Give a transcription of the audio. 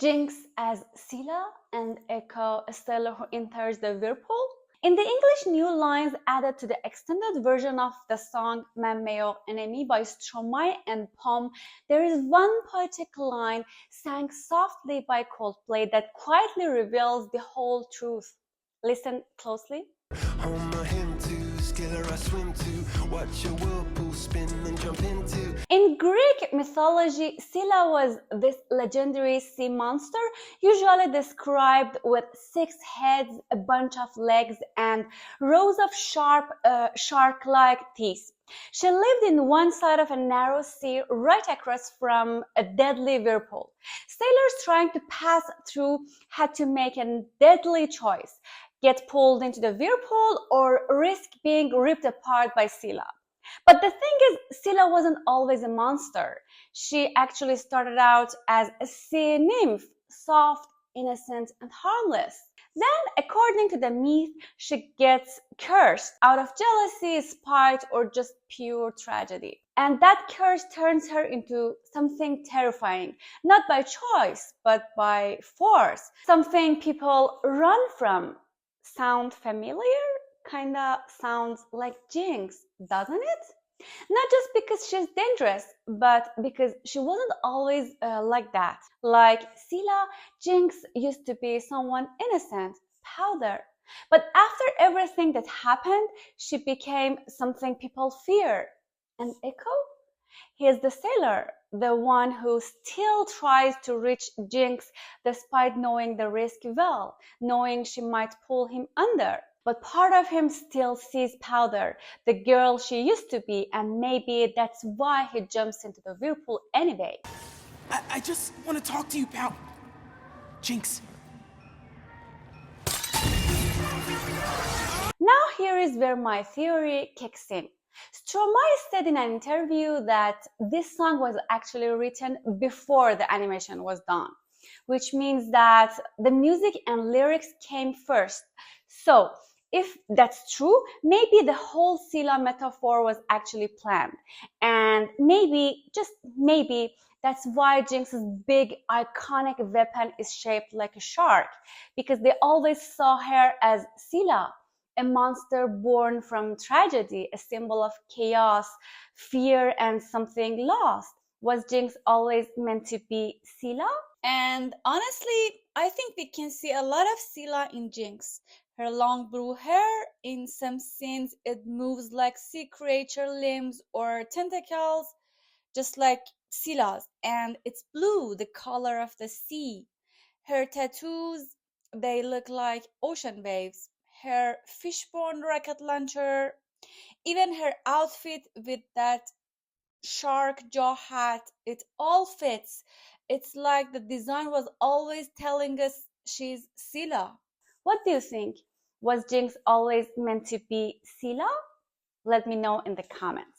Jinx as Scylla and Echo a sailor who enters the whirlpool. In the English new lines added to the extended version of the song "Ma Meilleure Ennemie" by Stromae and Pomme, there is one poetic line sang softly by Coldplay that quietly reveals the whole truth. Listen closely. On my hymn to Skiller I swim to, watch your whirlpool spin and jump into. In Greek mythology, Scylla was this legendary sea monster, usually described with 6 heads, a bunch of legs, and rows of sharp, shark-like teeth. She lived in one side of a narrow sea right across from a deadly whirlpool. Sailors trying to pass through had to make a deadly choice: get pulled into the whirlpool or risk being ripped apart by Scylla. But the thing is, Scylla wasn't always a monster. She actually started out as a sea nymph, soft, innocent, and harmless. Then, according to the myth, she gets cursed out of jealousy, spite, or just pure tragedy. And that curse turns her into something terrifying, not by choice, but by force. Something people run from. Sound familiar? Kinda sounds like Jinx, doesn't it? Not just because she's dangerous, but because she wasn't always like that. Like Scylla, Jinx used to be someone innocent, powder. But after everything that happened, she became something people fear. And Echo? He is the sailor, the one who still tries to reach Jinx despite knowing the risk well, knowing she might pull him under. But part of him still sees Powder, the girl she used to be, and maybe that's why he jumps into the whirlpool anyway. I just want to talk to you, pal. Jinx. Now here is where my theory kicks in. Stromae said in an interview that this song was actually written before the animation was done, which means that the music and lyrics came first. So, if that's true, maybe the whole Scylla metaphor was actually planned. And maybe, just maybe, that's why Jinx's big, iconic weapon is shaped like a shark, because they always saw her as Scylla, a monster born from tragedy, a symbol of chaos, fear, and something lost. Was Jinx always meant to be Scylla? And honestly, I think we can see a lot of Scylla in Jinx. Her long blue hair, in some scenes it moves like sea creature limbs or tentacles, just like Scylla's, and it's blue, the color of the sea. Her tattoos, they look like ocean waves. Her fishbone rocket launcher, even her outfit with that shark jaw hat, it all fits. It's like the design was always telling us she's Scylla. What do you think? Was Jinx always meant to be Scylla? Let me know in the comments.